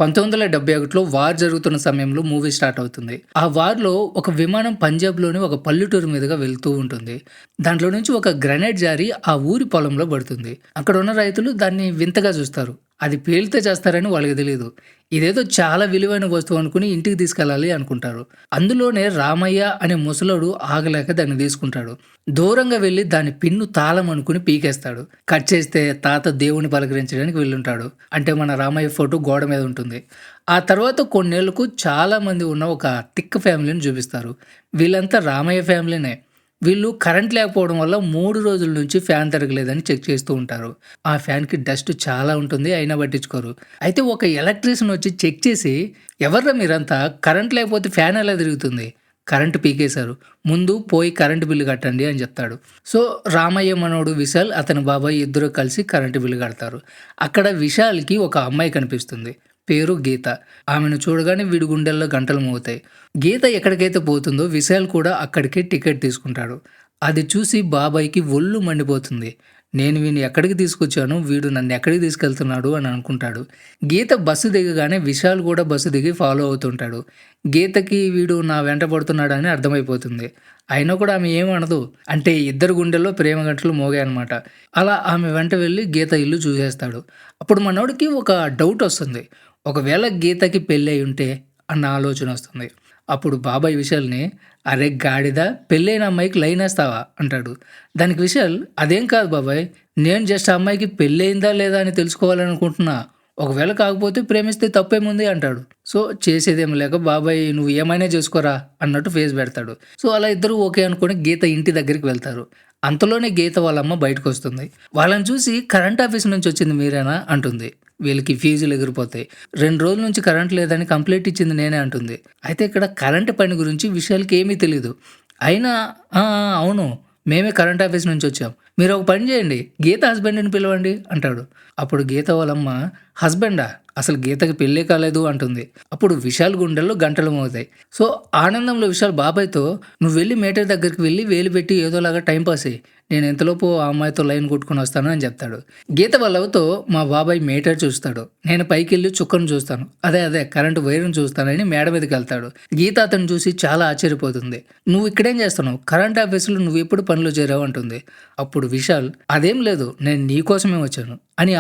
1971లో war జరుగుతున్న సమయంలో movie start అవుతుంది. ఆ వార్‌లో ఒక విమానం పంజాబ్‌లోని ఒక పల్లెటూరు మీదుగా వెళ్తూ ఉంటుంది. దాంట్లో నుంచి ఒక గ్రెనేడ్ జారి ఆ ఊరి పొలంలో పడుతుంది. అక్కడున్న రైతులు దాన్ని వింతగా చూస్తారు. అది పేలితే చేస్తారని వాళ్ళకి తెలీదు. ఇదేదో చాలా విలువైన వస్తువు అనుకుని ఇంటికి తీసుకెళ్ళాలి అనుకుంటారు. అందులోనే రామయ్య అనే ముసలోడు ఆగలేక దాన్ని తీసుకుంటాడు. దూరంగా వెళ్లి దాని పిన్ను తాళం అనుకుని పీకేస్తాడు. కట్ చేస్తే తాత దేవుడిని పలకరించడానికి వెళ్ళుంటాడు. అంటే మన రామయ్య ఫోటో గోడ మీద ఉంటుంది. ఆ తర్వాత కొన్నేళ్లకు చాలా మంది ఉన్న ఒక తిక్క ఫ్యామిలీని చూపిస్తారు. వీళ్ళంతా రామయ్య ఫ్యామిలీనే. వీళ్ళు కరెంట్ లేకపోవడం వల్ల 3 రోజుల నుంచి ఫ్యాన్ తిరగలేదని చెక్ చేస్తూ ఉంటారు. ఆ ఫ్యాన్‌కి డస్ట్ చాలా ఉంటుంది. అయినా పట్టించుకోరు. అయితే ఒక ఎలక్ట్రీషియన్ వచ్చి చెక్ చేసి, "ఎవర్రా మీరంతా? కరెంట్ లేకపోతే ఫ్యాన్ ఎలా తిరుగుతుంది?" కరెంట్ పీకేశారు. "ముందు పోయి కరెంట్ బిల్లు కట్టండి" అని చెప్తాడు. సో, రామయ్య మనవడు విశాల్, అతని బాబాయ్ ఇద్దరు కలిసి కరెంట్ బిల్లు కడతారు. అక్కడ విశాల్‌కి ఒక అమ్మాయి కనిపిస్తుంది. పేరు గీత. ఆమెను చూడగానే వీడి గుండెల్లో గంటలు మోగుతాయి. గీత ఎక్కడికైతే పోతుందో విశాల్ కూడా అక్కడికే టికెట్ తీసుకుంటాడు. అది చూసి బాబాయ్‌కి ఒళ్ళు మండిపోతుంది. నేను వీడిని ఎక్కడికి తీసుకొచ్చాను, వీడు నన్ను ఎక్కడికి తీసుకెళ్తున్నాడు అని అనుకుంటాడు. గీత బస్సు దిగగానే విశాల్ కూడా బస్సు దిగి ఫాలో అవుతుంటాడు. గీతకి వీడు నా వెంట పడుతున్నాడని అర్థమైపోతుంది. అయినా కూడా ఆమె ఏమనదు. అంటే ఇద్దరు గుండెల్లో ప్రేమ గంటలు మోగాయన్నమాట. అలా ఆమె వెంట వెళ్ళి గీత ఇల్లు చూసేస్తాడు. అప్పుడు మనోడికి ఒక డౌట్ వస్తుంది. ఒకవేళ గీతకి పెళ్ళై ఉంటే అన్న ఆలోచన వస్తుంది. అప్పుడు బాబాయ్ విశాల్‌ని, "అరే గాడిద, పెళ్ళైన అమ్మాయికి లైనేస్తావా?" అంటాడు. దానికి విశాల్, "అదేం కాదు బాబాయ్. నేను జస్ట్ ఆ అమ్మాయికి పెళ్ళయిందా లేదా అని తెలుసుకోవాలనుకుంటున్నా. ఒకవేళ కాకపోతే ప్రేమిస్తే తప్పేముంది" అంటాడు. సో, చేసేదేమి లేక బాబాయ్, "నువ్వు ఏమైనా చేసుకోరా" అన్నట్టు ఫేస్ పెడతాడు. సో, అలా ఇద్దరు ఓకే అనుకుని గీత ఇంటి దగ్గరికి వెళ్తారు. అంతలోనే గీత వాళ్ళమ్మ బయటకొస్తుంది. వాళ్ళని చూసి, "కరెంట్ ఆఫీస్ నుంచి వచ్చింది మీరేనా?" అంటుంది. వీళ్ళకి ఫీజులు ఎగిరిపోతాయి. 2 రోజుల నుంచి కరెంట్ లేదని కంప్లెయింట్ ఇచ్చింది నేనే అంటుంది. అయితే ఇక్కడ కరెంట్ పని గురించి విశాల్‌కి ఏమీ తెలీదు. అయినా, "ఆ! ఆ! అవును. మేమే కరెంట్ ఆఫీస్ నుంచి వచ్చాం. మీరు ఒక పని చేయండి. గీత హస్బెండ్‌ని పిలవండి" అంటాడు. అప్పుడు గీత వాళ్ళమ్మ, "హస్బెండా? అసలు గీతకి పెళ్ళే కాలేదు" అంటుంది. అప్పుడు విశాల్ గుండెల్లో గంటలు మోగుతాయి. సో, ఆనందంలో విశాల్ బాబాయ్‌తో, "నువ్వు వెళ్లి మీటర్ దగ్గరికి వెళ్లి వేలు పెట్టి ఏదోలాగా టైం పాస్ చెయ్యి. నేను ఇంతలోపు ఆ అమ్మాయితో లైన్ కొట్టుకొని వస్తాను" అని చెప్తాడు. గీత వాళ్ళ అవ్వతో, "మా బాబాయ్ మీటర్ చూస్తాడు. నేను పైకెళ్ళి చుక్కను చూస్తాను. అదే కరెంటు వైర్‌ని చూస్తానని" మేడ మీదకెళ్తాడు. గీత అతన్ని చూసి చాలా ఆశ్చర్యపోతుంది. "నువ్వు ఇక్కడేం చేస్తున్నావు? కరెంట్ ఆఫీసులో నువ్వెప్పుడు పనిలో చేరావు" అంటుంది. అప్పుడు విశాల్, "అదేం లేదు. నేను నీ కోసమే వచ్చాను" అని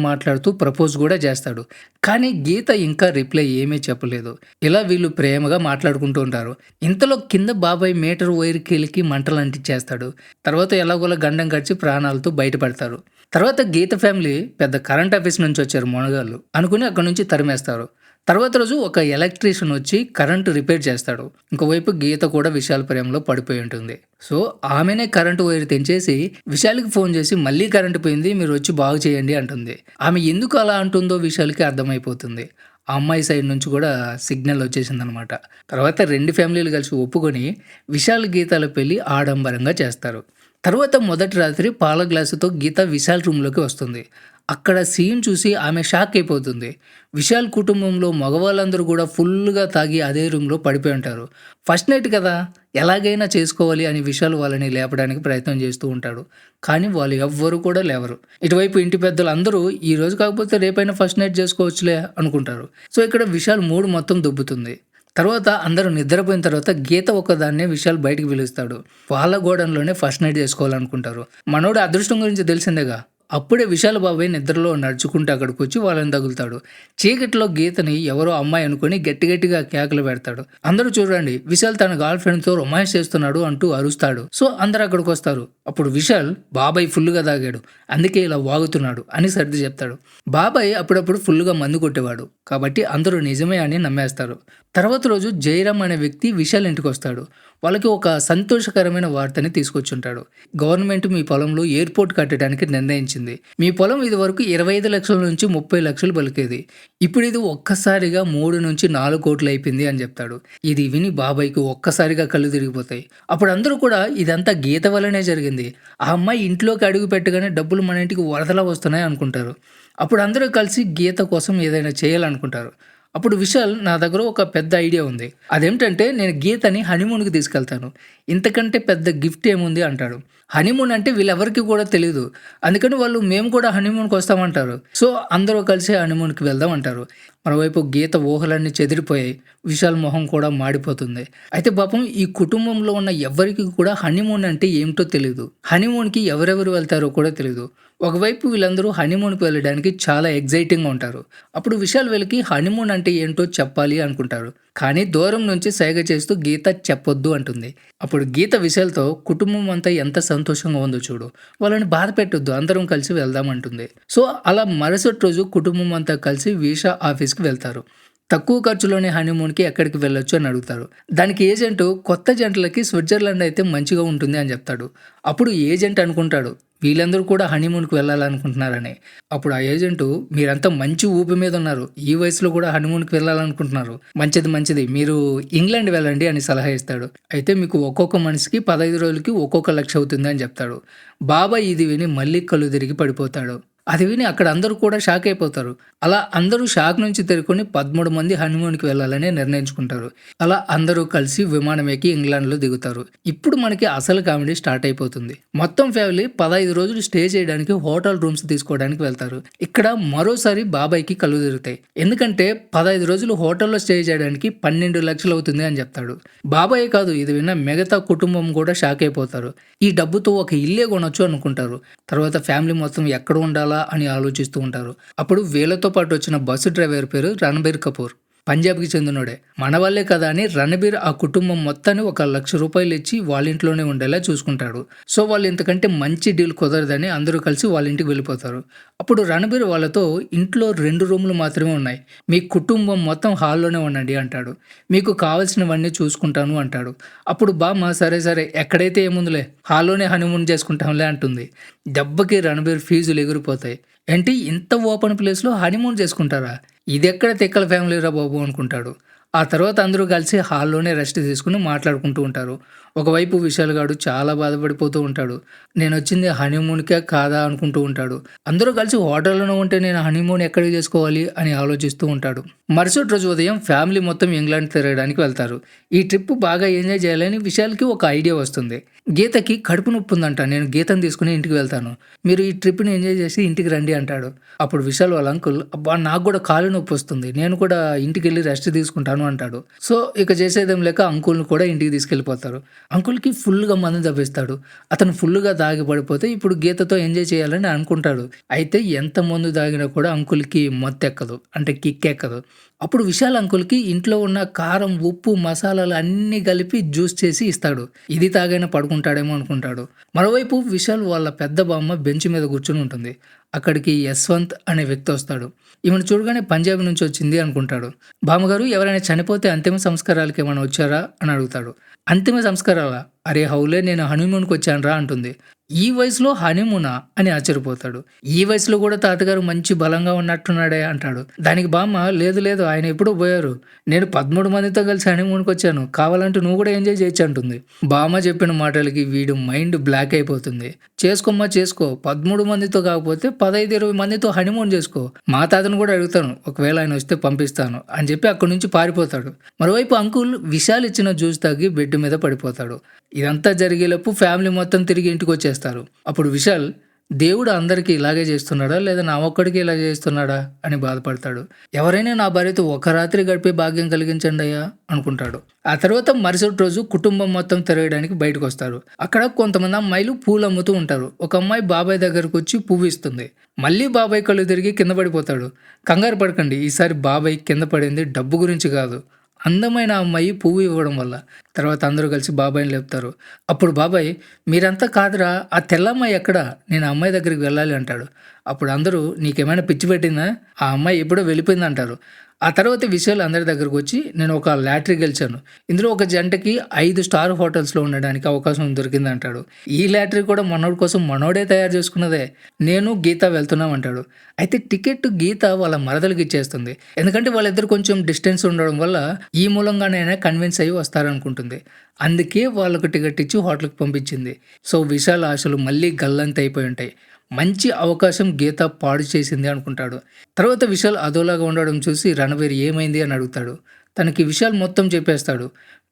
మాట్లాడుతూ ప్రపోజ్ కూడా చేస్తాడు. కానీ గీత ఇంకా రిప్లై ఏమీ చెప్పలేదు. ఇలా వీళ్ళు ప్రేమగా మాట్లాడుకుంటూ ఉంటారు. ఇంతలో కింద బాబాయ్ మీటర్ వైర్‌కెలికి మంటలు అంటించేస్తాడు. తర్వాత ఎలాగోలా గండం గడిచి ప్రాణాలతో బయటపడతారు. తర్వాత గీత ఫ్యామిలీ, "పెద్ద కరెంట్ ఆఫీస్ నుంచి వచ్చారు మొనగాళ్ళు" అనుకుని అక్కడి నుంచి తరిమేస్తారు. తర్వాత రోజు ఒక ఎలక్ట్రీషియన్ వచ్చి కరెంటు రిపేర్ చేస్తాడు. ఇంకోవైపు గీత కూడా విశాల్ ప్రేమలో పడిపోయి ఉంటుంది. సో, ఆమెనే కరెంటు వైర్ తెంచేసి విశాల్‌కి ఫోన్ చేసి, "మళ్ళీ కరెంటు పోయింది, మీరు వచ్చి బాగు చేయండి" అంటుంది. ఆమె ఎందుకు అలా అంటుందో విశాల్‌కి అర్థమైపోతుంది. ఆ అమ్మాయి సైడ్ నుంచి కూడా సిగ్నల్ వచ్చేసిందనమాట. తర్వాత 2 ఫ్యామిలీలు కలిసి ఒప్పుకొని విశాల్ గీతల పెళ్లి ఆడంబరంగా చేస్తారు. తర్వాత మొదటి రాత్రి పాల గ్లాసుతో గీత విశాల్ రూమ్‌లోకి వస్తుంది. అక్కడ సీన్ చూసి ఆమె షాక్ అయిపోతుంది. విశాల్ కుటుంబంలో మగవాళ్ళందరూ కూడా ఫుల్‌గా తాగి అదే రూమ్‌లో పడిపోయి ఉంటారు. ఫస్ట్ నైట్ కదా! ఎలాగైనా చేసుకోవాలి అని విశాల్ వాళ్ళని లేపడానికి ప్రయత్నం చేస్తూ ఉంటాడు. కానీ వాళ్ళు ఎవ్వరు కూడా లేవరు. ఇటువైపు ఇంటి పెద్దలు అందరూ ఈ రోజు కాకపోతే రేపైనా ఫస్ట్ నైట్ చేసుకోవచ్చులే అనుకుంటారు. సో, ఇక్కడ విశాల్ మూడ్ మొత్తం దొబ్బుతుంది. తర్వాత అందరూ నిద్రపోయిన తర్వాత గీత ఒక్కదాన్నే విశాల్ బయటికి పిలుస్తాడు. వాళ్ళ గోడౌన్‌లోనే ఫస్ట్ నైట్ చేసుకోవాలనుకుంటారు. మనోడి అదృష్టం గురించి తెలిసిందేగా. అప్పుడే విశాల్ బాబాయ్ నిద్రలో నడుచుకుంటూ అక్కడికొచ్చి వాళ్ళని తగులుతాడు. చీకట్లో గీతని ఎవరో అమ్మాయి అనుకుని గట్టిగా కేకలు పెడతాడు. అందరూ చూడండి, విశాల్ తన గర్ల్ ఫ్రెండ్‌తో రొమాన్స్ చేస్తున్నాడు అంటూ అరుస్తాడు. సో, అందరూ అక్కడికొస్తారు. అప్పుడు విశాల్, "బాబాయ్ ఫుల్‌గా తాగాడు. అందుకే ఇలా వాగుతున్నాడు" అని సర్ది చెప్తాడు. బాబాయ్ అప్పుడప్పుడు ఫుల్‌గా మందు కొట్టేవాడు. కాబట్టి అందరూ నిజమే అని నమ్మేస్తారు. తర్వాత రోజు జయరామ్ అనే వ్యక్తి విశాల్ ఇంటికొస్తాడు. వాళ్ళకి ఒక సంతోషకరమైన వార్తని తీసుకొచ్చుంటాడు. "గవర్నమెంట్ మీ పొలంలో ఎయిర్‌పోర్ట్ కట్టడానికి నిర్ణయించింది. మీ పొలం ఇదివరకు 25 లక్షల నుంచి 30 లక్షలు పలికేది. ఇప్పుడు ఇది ఒక్కసారిగా 3-4 కోట్లు అయిపోయింది" అని చెప్తాడు. ఇది విని బాబాయ్‌కి ఒక్కసారిగా కళ్ళు తిరిగిపోతాయి. అప్పుడు అందరూ కూడా ఇదంతా గీత వల్లనే జరిగింది. ఆ అమ్మాయి ఇంట్లోకి అడుగు పెట్టగానే డబ్బులు మన ఇంటికి వరదలా వస్తున్నాయి అనుకుంటారు. అప్పుడు అందరూ కలిసి గీత కోసం ఏదైనా చేయాలనుకుంటారు. అప్పుడు విశాల్, "నా దగ్గర ఒక పెద్ద ఐడియా ఉంది. అదేంటంటే నేను గీతని హనీమూన్‌కి తీసుకెళ్తాను. ఇంతకంటే పెద్ద గిఫ్ట్ ఏముంది" అంటాడు. హనీమూన్ అంటే వీళ్ళెవరికీ కూడా తెలీదు. అందుకని వాళ్ళు మేము కూడా హనీమూన్‌కి వస్తామంటారు. సో, అందరూ కలిసి హనీమూన్‌కి వెళ్దాం అంటారు. మరోవైపు గీత ఊహలన్నీ చెదిరిపోయాయి. విశాల్ మొహం కూడా మాడిపోతుంది. అయితే పాపం ఈ కుటుంబంలో ఉన్న ఎవ్వరికీ కూడా హనీమూన్ అంటే ఏమిటో తెలీదు. హనీమూన్‌కి ఎవరెవరు వెళ్తారో కూడా తెలీదు. ఒకవైపు వీళ్ళందరూ హనీమూన్‌కి వెళ్ళడానికి చాలా ఎక్సైటింగ్‌గా ఉంటారు. అప్పుడు విశాల్ వీళ్ళకి హనీమూన్ అంటే ఏంటో చెప్పాలి అనుకుంటారు. కానీ దూరం నుంచి సైగ చేస్తూ గీత చెప్పొద్దు అంటుంది. అప్పుడు గీత విశాల్‌తో కుటుంబం అంతా ఎంత సంతోషంగా ఉందో చూడు. వాళ్ళని బాధ పెట్టొద్దు. అందరం కలిసి వెళ్దాం అంటుంది. సో, అలా మరుసటి రోజు కుటుంబం అంతా కలిసి వీసా ఆఫీస్‌కి వెళ్తారు. తక్కువ ఖర్చులోనే హనీమూన్‌కి ఎక్కడికి వెళ్ళొచ్చు అని అడుగుతారు. దానికి ఏజెంటు కొత్త జంటలకి స్విట్జర్లాండ్ అయితే మంచిగా ఉంటుంది అని చెప్తాడు. అప్పుడు ఏజెంట్ అనుకుంటాడు వీళ్ళందరూ కూడా హనీమూన్‌కి వెళ్ళాలనుకుంటున్నారని. అప్పుడు ఆ ఏజెంటు మీరంతా మంచి ఊపు మీద ఉన్నారు. ఈ వయసులో కూడా హనీమూన్‌కి వెళ్ళాలనుకుంటున్నారు. మంచిది మంచిది. మీరు ఇంగ్లాండ్ వెళ్ళండి అని సలహా ఇస్తాడు. అయితే మీకు ఒక్కొక్క మనిషికి 15 రోజులకి ఒక్కొక్క లక్ష అవుతుంది అని చెప్తాడు. బాబాయ్ ఇది విని మళ్ళీ కళ్ళు తిరిగి పడిపోతాడు. అది విని అక్కడ అందరూ కూడా షాక్ అయిపోతారు. అలా అందరూ షాక్ నుంచి తేరుకొని 13 మంది హనీమూన్‌కి వెళ్ళాలని నిర్ణయించుకుంటారు. అలా అందరూ కలిసి విమానం ఎక్కి ఇంగ్లాండ్‌లో దిగుతారు. ఇప్పుడు మనకి అసలు కామెడీ స్టార్ట్ అయిపోతుంది. మొత్తం ఫ్యామిలీ 15 రోజులు స్టే చేయడానికి హోటల్ రూమ్స్ తీసుకోవడానికి వెళ్తారు. ఇక్కడ మరోసారి బాబాయ్‌కి కళ్ళు తిరుగుతాయి. ఎందుకంటే 15 రోజులు హోటల్‌లో స్టే చేయడానికి 12 లక్షలు అవుతుంది అని చెప్తాడు. బాబాయే కాదు ఇది విన్న మిగతా కుటుంబం కూడా షాక్ అయిపోతారు. ఈ డబ్బుతో ఒక ఇల్లే కొనొచ్చు అనుకుంటారు. తర్వాత ఫ్యామిలీ మొత్తం ఎక్కడ ఉండాలా అని ఆలోచిస్తూ ఉంటారు. అప్పుడు వీళ్ళతో పాటు వచ్చిన బస్సు డ్రైవర్ పేరు రణబీర్ కపూర్. పంజాబ్‌కి చెందినోడే. మన వాళ్ళే కదా అని రణబీర్ ఆ కుటుంబం మొత్తాన్ని ఒక 1,00,000 రూపాయలు ఇచ్చి వాళ్ళ ఇంట్లోనే ఉండేలా చూసుకుంటాడు. సో, వాళ్ళు ఇంతకంటే మంచి డీల్ కుదరదని అందరూ కలిసి వాళ్ళ ఇంటికి వెళ్ళిపోతారు. అప్పుడు రణబీర్ వాళ్ళతో ఇంట్లో 2 రూములు మాత్రమే ఉన్నాయి. మీ కుటుంబం మొత్తం హాల్లోనే ఉండండి అంటాడు. మీకు కావాల్సినవన్నీ చూసుకుంటాను అంటాడు. అప్పుడు బామ్మ సరే సరే ఎక్కడైతే ఏముందిలే హాల్లోనే హనీమూన్ చేసుకుంటాంలే అంటుంది. దెబ్బకి రణబీర్ ఫీజులు ఎగిరిపోతాయి. ఏంటి ఇంత ఓపెన్ ప్లేస్‌లో హనీమూన్ చేసుకుంటారా? ఇదెక్కడ తిక్కల ఫ్యామిలీరా బాబు అనుకుంటాడు. ఆ తర్వాత అందరూ కలిసి హాల్లోనే రెస్ట్ తీసుకుని మాట్లాడుకుంటూ ఉంటారు. ఒకవైపు విశాల్ గాడు చాలా బాధపడిపోతూ ఉంటాడు. నేనొచ్చింది హనీమూన్‌కే కాదా అనుకుంటూ ఉంటాడు. అందరూ కలిసి హోటల్‌లోనే ఉంటే నేను హనీమూన్ ఎక్కడికి చేసుకోవాలి అని ఆలోచిస్తూ ఉంటాడు. మరుసటి రోజు ఉదయం ఫ్యామిలీ మొత్తం ఇంగ్లాండ్ తిరగడానికి వెళ్తారు. ఈ ట్రిప్ బాగా ఎంజాయ్ చేయాలని విశాల్‌కి ఒక ఐడియా వస్తుంది. గీతకి కడుపు నొప్పి ఉందంట. నేను గీతని తీసుకుని ఇంటికి వెళ్తాను. మీరు ఈ ట్రిప్‌ని ఎంజాయ్ చేసి ఇంటికి రండి అంటాడు. అప్పుడు విశాల్ వాళ్ళ అంకుల్ అబ్బా నాకు కూడా కాళ్ళు నొప్పి వస్తుంది. నేను కూడా ఇంటికెళ్ళి రెస్ట్ తీసుకుంటాను అంటాడు. సో, ఇక చేసేదేం లేక అంకుల్‌ని కూడా ఇంటికి తీసుకెళ్ళిపోతారు. అంకుల్‌కి ఫుల్‌గా మందు తప్పిస్తాడు. అతను ఫుల్‌గా తాగి పడిపోతే ఇప్పుడు గీతతో ఎంజాయ్ చేయాలని అనుకుంటాడు. అయితే ఎంత మందు తాగినా కూడా అంకుల్‌కి మత్తెక్కదు. అంటే కిక్ ఎక్కదు. అప్పుడు విశాల్ అంకుల్‌కి ఇంట్లో ఉన్న కారం, ఉప్పు, మసాలాలు అన్నీ కలిపి జ్యూస్ చేసి ఇస్తాడు. ఇది తాగైనా పడుకుంటాడేమో అనుకుంటాడు. మరోవైపు విశాల్ వాళ్ళ పెద్ద బామ్మ బెంచ్ మీద కూర్చొని ఉంటుంది. అక్కడికి యశ్వంత్ అనే వ్యక్తి వస్తాడు. ఈమెను చూడగానే పంజాబ్ నుంచి వచ్చింది అనుకుంటాడు. బామ్మగారు ఎవరైనా చనిపోతే అంతిమ సంస్కారాలకి ఏమైనా వచ్చారా అని అడుగుతాడు. అంతిమ సంస్కారాలా? అరే హౌలే నేను హనీమూన్‌కి వచ్చానురా అంటుంది. ఈ వయసులో హనీమూనా అని ఆశ్చర్యపోతాడు. ఈ వయసులో కూడా తాతగారు మంచి బలంగా ఉన్నట్టున్నాడే అంటాడు. దానికి బామ్మ లేదు లేదు ఆయన ఎప్పుడో పోయారు. నేను 13 మందితో కలిసి హనీమూన్‌కి వచ్చాను. కావాలంటే నువ్వు కూడా ఎంజాయ్ చేయొచ్చు అంటుంది. బామ్మ చెప్పిన మాటలకి వీడు మైండ్ బ్లాక్ అయిపోతుంది. చేసుకోమ్మా చేసుకో. 13 మందితో కాకపోతే 15, 20 మందితో హనీమూన్ చేసుకో. మా తాతను కూడా అడుగుతాను. ఒకవేళ ఆయన వస్తే పంపిస్తాను అని చెప్పి అక్కడి నుంచి పారిపోతాడు. మరోవైపు అంకుల్ విశాల్ ఇచ్చిన జ్యూస్ తాగి బెడ్ మీద పడిపోతాడు. ఇదంతా జరిగేలోపు ఫ్యామిలీ మొత్తం తిరిగి ఇంటికి వచ్చేస్తారు. అప్పుడు విశాల్ దేవుడు అందరికీ ఇలాగే చేస్తున్నాడా లేదా నా ఒక్కడికి ఇలా చేస్తున్నాడా అని బాధపడతాడు. ఎవరైనా నా భార్యతో ఒక రాత్రి గడిపే భాగ్యం కలిగించండి అయ్యా అనుకుంటాడు. ఆ తర్వాత మరుసటి రోజు కుటుంబం మొత్తం తిరగడానికి బయటకు వస్తారు. అక్కడ కొంతమంది అమ్మాయిలు పూలు అమ్ముతూ ఉంటారు. ఒక అమ్మాయి బాబాయ్ దగ్గరకు వచ్చి పువ్వు ఇస్తుంది. మళ్ళీ బాబాయ్ కళ్ళు తిరిగి కింద పడిపోతాడు. కంగారు పడకండి, ఈసారి బాబాయ్ కింద పడింది డబ్బు గురించి కాదు, అందమైన అమ్మాయి పువ్వు ఇవ్వడం వల్ల. తర్వాత అందరూ కలిసి బాబాయ్ని లేపుతారు. అప్పుడు బాబాయ్ మీరంతా కాదురా ఆ తెల్లమ్మాయి ఎక్కడా, నేను ఆ అమ్మాయి దగ్గరికి వెళ్ళాలి అంటాడు. అప్పుడు అందరూ నీకేమైనా పిచ్చి పెట్టిందా, ఆ అమ్మాయి ఎప్పుడో వెళ్ళిపోయింది అంటారు. ఆ తర్వాత విషయాలు అందరి దగ్గరకు వచ్చి నేను ఒక లాటరీ గెలిచాను, ఇందులో ఒక జంటకి 5 స్టార్ హోటల్స్లో ఉండడానికి అవకాశం దొరికింది అంటాడు. ఈ లాటరీ కూడా మనోడి కోసం మనోడే తయారు చేసుకున్నదే, నేను గీత వెళ్తున్నాం అంటాడు. అయితే టికెట్ గీత వాళ్ళ మరదలకి ఇచ్చేస్తుంది. ఎందుకంటే వాళ్ళిద్దరు కొంచెం డిస్టెన్స్ ఉండడం వల్ల ఈ మూలంగానైనా కన్విన్స్ అయ్యి వస్తారనుకుంటుంది. అందుకే వాళ్ళకు టికెట్ ఇచ్చి హోటల్కి పంపించింది. సో విశాల్ ఆశలు మళ్ళీ గల్లంత అయిపోయి ఉంటాయి. మంచి అవకాశం గీత పాడు చేసింది అనుకుంటాడు. తర్వాత విశాల్ అదోలాగా ఉండడం చూసి రణవీర్ ఏమైంది అని అడుగుతాడు. తనకి విశాల్ మొత్తం చెప్పేస్తాడు.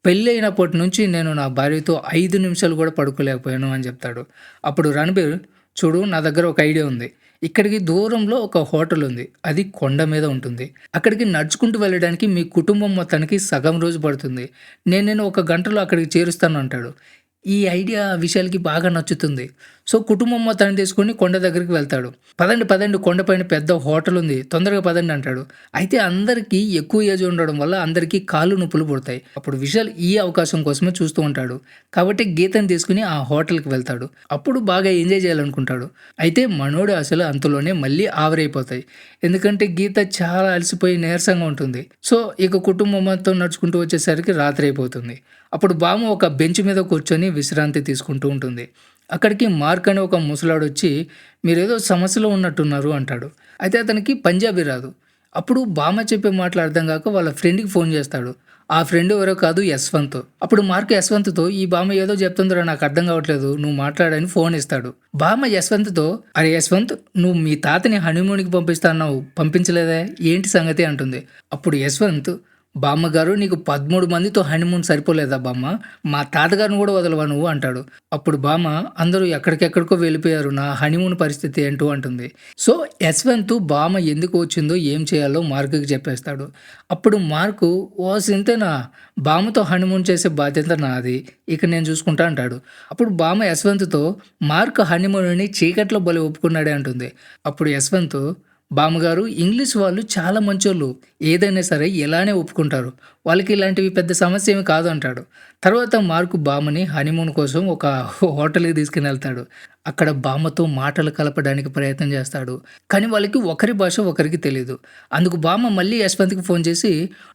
పెళ్లి అయినప్పటి నుంచి నేను నా భార్యతో 5 నిమిషాలు కూడా పడుకోలేకపోయాను అని చెప్తాడు. అప్పుడు రణబీర్, చూడు నా దగ్గర ఒక ఐడియా ఉంది. ఇక్కడికి దూరంలో ఒక హోటల్ ఉంది. అది కొండ మీద ఉంటుంది. అక్కడికి నడుచుకుంటూ వెళ్ళడానికి మీ కుటుంబం మొత్తానికి సగం రోజు పడుతుంది. నేను ఒక గంటలో అక్కడికి చేరుస్తాను అంటాడు. ఈ ఐడియా విశాల్‌కి బాగా నచ్చుతుంది. సో, కుటుంబం మొత్తాన్ని తీసుకొని కొండ దగ్గరికి వెళ్తాడు. పదండి, పదండి కొండపైన పెద్ద హోటల్ ఉంది. తొందరగా పదండి అంటాడు. అయితే అందరికీ ఎక్కువ ఏజ్ ఉండడం వల్ల అందరికీ కాళ్ళు నొప్పులు పుడతాయి. అప్పుడు విశాల్ ఈ అవకాశం కోసమే చూస్తూ ఉంటాడు. కాబట్టి గీతని తీసుకొని ఆ హోటల్‌కి వెళ్తాడు. అప్పుడు బాగా ఎంజాయ్ చేయాలనుకుంటాడు. అయితే మనోడి ఆశలు అంతలోనే మళ్ళీ ఆవిరైపోతాయి. ఎందుకంటే గీత చాలా అలసిపోయి నీరసంగా ఉంటుంది. సో, ఇక కుటుంబం మొత్తం నడుచుకుంటూ వచ్చేసరికి రాత్రి అయిపోతుంది. అప్పుడు బామ్మ ఒక బెంచ్ మీద కూర్చొని విశ్రాంతి తీసుకుంటూ ఉంటుంది. అక్కడికి మార్క్ అనే ఒక ముసలాడొచ్చి, మీరేదో సమస్యలో ఉన్నట్టున్నారు అంటాడు. అయితే అతనికి పంజాబీ రాదు. అప్పుడు బామ్మ చెప్పే మాటలు అర్థం కాక వాళ్ళ ఫ్రెండ్‌కి ఫోన్ చేస్తాడు. ఆ ఫ్రెండ్ ఎవరో కాదు, యశ్వంత్. అప్పుడు మార్క్ యశ్వంత్‌తో, ఈ బామ్మ ఏదో చెప్తుందిరా నాకు అర్థం కావట్లేదు, నువ్వు మాట్లాడని ఫోన్ ఇస్తాడు. బామ్మ యశ్వంత్‌తో, అరే యశ్వంత్, నువ్వు మీ తాతని హనీమూన్‌కి పంపిస్తా అన్నావు, పంపించలేదే, ఏంటి సంగతి అంటుంది. అప్పుడు యశ్వంత్, బామ్మగారు నీకు 13 మందితో హనీమూన్ సరిపోలేదా బామ్మ, మా తాతగారిని కూడా వదలవా నువ్వు అంటాడు. అప్పుడు బామ్మ, అందరూ ఎక్కడికెక్కడికో వెళ్ళిపోయారు, నా హనీమూన్ పరిస్థితి ఏంటో అంటుంది. సో యశ్వంత్ బామ్మ ఎందుకు వచ్చిందో ఏం చేయాలో మార్కుకి చెప్పేస్తాడు. అప్పుడు మార్కు, ఓ సింతేనా, బామ్మతో హనీమూన్ చేసే బాధ్యత నాది, ఇక నేను చూసుకుంటా అంటాడు. అప్పుడు బామ్మ యశ్వంత్తో, మార్క్ హనీమూన్ని చీకట్లో బలి ఒప్పుకున్నాడే అంటుంది. అప్పుడు యశ్వంత్, బామ్మగారు ఇంగ్లీష్ వాళ్ళు చాలా మంచోళ్ళు, ఏదైనా సరే ఎలానే ఒప్పుకుంటారు, వాళ్ళకి ఇలాంటివి పెద్ద సమస్య ఏమి కాదు అంటాడు. తర్వాత మార్కు బామ్మని హనీమూన్ కోసం ఒక హోటల్కి తీసుకుని వెళ్తాడు. అక్కడ బామ్మతో మాటలు కలపడానికి ప్రయత్నం చేస్తాడు. కానీ వాళ్ళకి ఒకరి భాష ఒకరికి తెలియదు. అందుకు బామ్మ మళ్ళీ యశ్వంత్కి ఫోన్ చేసి,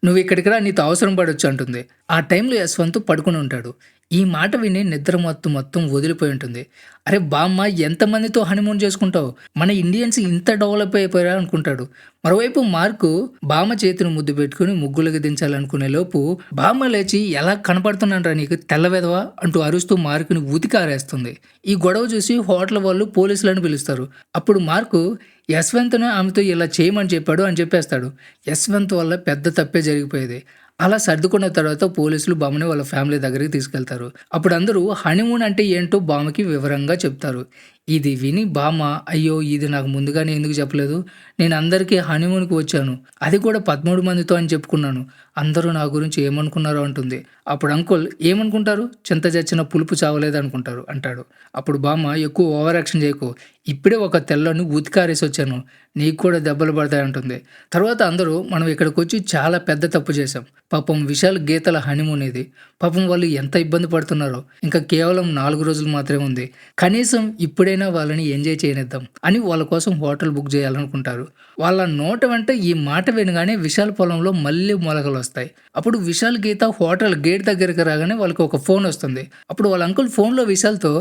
నువ్వు ఇక్కడికి రా, నీతో అవసరం పడొచ్చు అంటుంది. ఆ టైంలో యశ్వంత్ పడుకుని ఉంటాడు. ఈ మాట విని నిద్ర మొత్తం వదిలిపోయి ఉంటుంది. అరే బామ్మ, ఎంతమందితో హనీమూన్ చేసుకుంటావు, మన ఇండియన్స్ ఇంత డెవలప్ అయిపోయారా అనుకుంటాడు. మరోవైపు మార్కు బామ్మ చేతిని ముద్దు పెట్టుకుని ముగ్గులకి దించాలనుకునే లోపు బామ్మ లేచి, ఎలా కనపడుతున్నానరా నీకు తెల్ల వెధవా అంటూ అరుస్తూ మార్కుని ఉతికారేస్తుంది. ఈ గొడవ చూసి హోటల్ వాళ్ళు పోలీసులను పిలుస్తారు. అప్పుడు మార్కు, యశ్వంత్ను ఆమెతో ఇలా చేయమని చెప్పాడు అని చెప్పేస్తాడు. యశ్వంత్ వల్ల పెద్ద తప్పే జరిగిపోయేది. అలా సర్దుకున్న తర్వాత పోలీసులు బామ్మని వాళ్ళ ఫ్యామిలీ దగ్గరికి తీసుకెళ్తారు. అప్పుడు అందరూ హనీమూన్ అంటే ఏంటో బామ్మకి వివరంగా చెప్తారు. ఇది విని బామ్మ, అయ్యో ఇది నాకు ముందుగానే ఎందుకు చెప్పలేదు, నేను అందరికీ హనీమూన్కి వచ్చాను, అది కూడా 13 మందితో అని చెప్పుకున్నాను, అందరూ నా గురించి ఏమనుకున్నారో అంటుంది. అప్పుడు అంకుల్, ఏమనుకుంటారు, చింత చచ్చిన పులుపు చావలేదు అనుకుంటారు అంటాడు. అప్పుడు బామ్మ, ఎక్కువ ఓవర్ యాక్షన్ చేయకు, ఇప్పుడే ఒక తెల్లని ఉతికారేసి వచ్చాను, నీకు కూడా దెబ్బలు పడతాయి అంటుంది. తర్వాత అందరూ, మనం ఇక్కడికి వచ్చి చాలా పెద్ద తప్పు చేశాం, పాపం విశాల్ గీతల హనీమూన్ ఇది, పాపం వాళ్ళు ఎంత ఇబ్బంది పడుతున్నారో, ఇంకా కేవలం 4 రోజులు మాత్రమే ఉంది, కనీసం ఇప్పుడైనా వాళ్ళని ఎంజాయ్ చేయనిద్దాం అని వాళ్ళ కోసం హోటల్ బుక్ చేయాలనుకుంటారు. వాళ్ళ నోట వెంట ఈ మాట వినగానే విశాల్ పొలంలో మళ్ళీ మొలకలు వస్తాయి. అప్పుడు విశాల్ గీత హోటల్ గేట్ దగ్గరికి రాగానే వాళ్ళకి ఒక ఫోన్ వస్తుంది. అప్పుడు వాళ్ళ అంకుల్ ఫోన్లో విశాల్తో,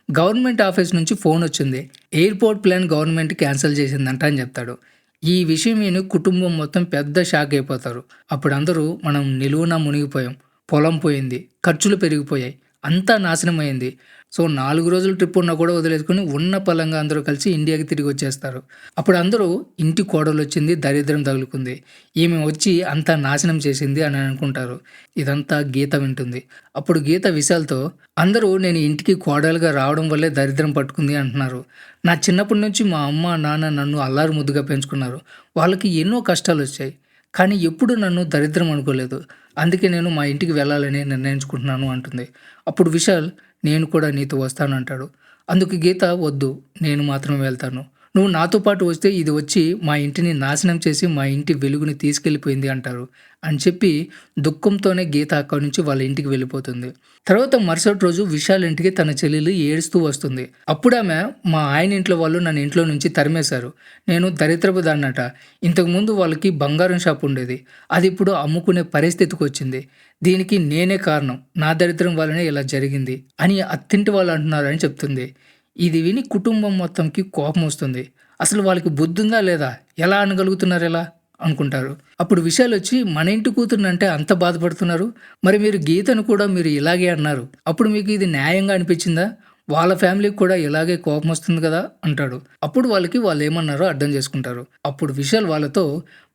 గవర్నమెంట్ ఆఫీస్ నుంచి ఫోన్ వచ్చింది, ఎయిర్పోర్ట్ ప్లాన్ గవర్నమెంట్ క్యాన్సిల్ చేసిందంట అని చెప్తాడు. ఈ విషయం విని కుటుంబం మొత్తం పెద్ద షాక్ అయిపోతారు. అప్పుడు అందరూ, మనం నిలువునా మునిగిపోయాం, పొలం పోయింది, ఖర్చులు పెరిగిపోయాయి, అంతా నాశనమైంది. సో 4 రోజుల ట్రిప్ ఉన్నా కూడా వదిలేసుకుని ఉన్న పలంగా అందరూ కలిసి ఇండియాకి తిరిగి వచ్చేస్తారు. అప్పుడు అందరూ, ఇంటి కోడలు వచ్చింది, దరిద్రం తగులుకుంది, ఈమె వచ్చి అంతా నాశనం చేసింది అని అనుకుంటారు. ఇదంతా గీత వింటుంది. అప్పుడు గీత విశాల్తో, అందరూ నేను ఇంటికి కోడలుగా రావడం వల్లే దరిద్రం పట్టుకుంది అంటున్నారు. నా చిన్నప్పటి నుంచి మా అమ్మ నాన్న నన్ను అల్లారు ముద్దుగా పెంచుకున్నారు, వాళ్ళకి ఎన్నో కష్టాలు వచ్చాయి, కానీ ఎప్పుడు నన్ను దరిద్రం అనుకోలేదు, అందుకే నేను మా ఇంటికి వెళ్ళాలని నిర్ణయించుకుంటున్నాను అంటుంది. అప్పుడు విశాల్, నేను కూడా నీతో వస్తాను అంటాడు. అందుకు గీత, వద్దు, నేను మాత్రం వెళ్తాను, నువ్వు నాతో పాటు వస్తే ఇది వచ్చి మా ఇంటిని నాశనం చేసి మా ఇంటి వెలుగుని తీసుకెళ్ళిపోయింది అంటారు అని చెప్పి దుఃఖంతోనే గీత అక్కడి నుంచి వాళ్ళ ఇంటికి వెళ్ళిపోతుంది. తర్వాత మరుసటి రోజు విశాల్ ఇంటికి తన చెల్లెలు ఏడుస్తూ వస్తుంది. అప్పుడు ఆమె, మా ఆయన ఇంట్లో వాళ్ళు నన్ను ఇంట్లో నుంచి తరిమేశారు, నేను దరిద్రపు దాన్నట, ఇంతకుముందు వాళ్ళకి బంగారం షాప్ ఉండేది, అది ఇప్పుడు అమ్ముకునే పరిస్థితికి వచ్చింది, దీనికి నేనే కారణం, నా దరిద్రం వల్లనే ఇలా జరిగింది అని అత్తింటి వాళ్ళు అంటున్నారని చెప్తుంది. ఇది విని కుటుంబం మొత్తంకి కోపం వస్తుంది. అసలు వాళ్ళకి బుద్ధి ఉందా లేదా, ఎలా అనగలుగుతున్నారు ఎలా అనుకుంటారు. అప్పుడు విశాల్ వచ్చి, మన ఇంటి కూతురునంటే అంత బాధపడుతున్నారు, మరి మీరు గీతను కూడా మీరు ఇలాగే అన్నారు, అప్పుడు మీకు ఇది న్యాయంగా అనిపించిందా, వాళ్ళ ఫ్యామిలీకి కూడా ఇలాగే కోపం వస్తుంది కదా అంటాడు. అప్పుడు వాళ్ళు ఏమన్నారో అర్థం చేసుకుంటారు. అప్పుడు విశాల్ వాళ్ళతో,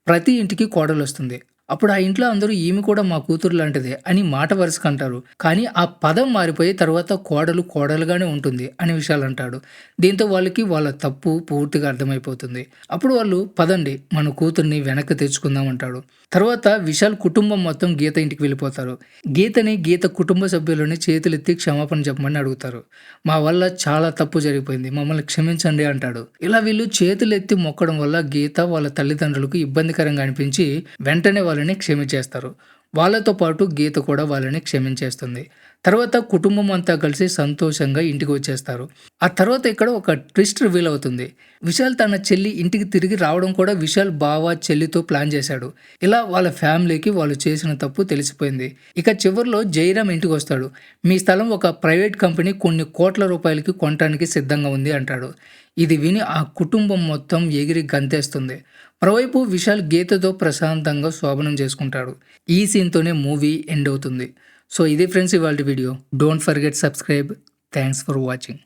ప్రతి ఇంటికి కోడలు వస్తుంది, అప్పుడు ఆ ఇంట్లో అందరూ ఈమె కూడా మా కూతురు లాంటిదే అని మాట వరుసకంటారు. కానీ ఆ పదం మారిపోయి తర్వాత కోడలు కోడలుగానే ఉంటుంది అనే విషయాలంటాడు. దీంతో వాళ్ళకి వాళ్ళ తప్పు పూర్తిగా అర్థమైపోతుంది. అప్పుడు వాళ్ళు పదండి మన కూతుర్ని వెనక్కి తెచ్చుకుందాం అంటాడు. తర్వాత విశాల్ కుటుంబం మొత్తం గీత ఇంటికి వెళ్ళిపోతారు. గీత కుటుంబ సభ్యులని చేతులెత్తి క్షమాపణ చెప్పమని అడుగుతారు. మా వల్ల చాలా తప్పు జరిగిపోయింది. మమ్మల్ని క్షమించండి అంటాడు. ఇలా వీళ్ళు చేతులెత్తి మొక్కడం వల్ల గీత వాళ్ళ తల్లిదండ్రులకు ఇబ్బందికరంగా అనిపించి వెంటనే వాళ్ళని క్షమించేస్తారు. వాళ్ళతో పాటు గీత కూడా వాళ్ళని క్షమించేస్తుంది. తర్వాత కుటుంబం అంతా కలిసి సంతోషంగా ఇంటికి వచ్చేస్తారు. ఆ తర్వాత ఇక్కడ ఒక ట్విస్ట్ రివీల్ అవుతుంది. విశాల్ తన చెల్లి ఇంటికి తిరిగి రావడం కూడా విశాల్ బావ చెల్లితో ప్లాన్ చేశాడు. ఇలా వాళ్ళ ఫ్యామిలీకి వాళ్ళు చేసిన తప్పు తెలిసిపోయింది. ఇక చివర్లో జయరామ్ ఇంటికి వస్తాడు. మీ స్థలం ఒక ప్రైవేట్ కంపెనీ కొన్ని కోట్ల రూపాయలకి కొనటానికి సిద్ధంగా ఉంది అంటాడు. ఇది విని ఆ కుటుంబం మొత్తం ఎగిరి గంతేస్తుంది. మరోవైపు విశాల్ గీతతో ప్రశాంతంగా శోభనం చేసుకుంటాడు. ఈ సీన్తోనే మూవీ ఎండ్ అవుతుంది. సో ఇది ఫ్రెండ్స్ ఇవాల్టి video. Don't forget subscribe. Thanks for watching.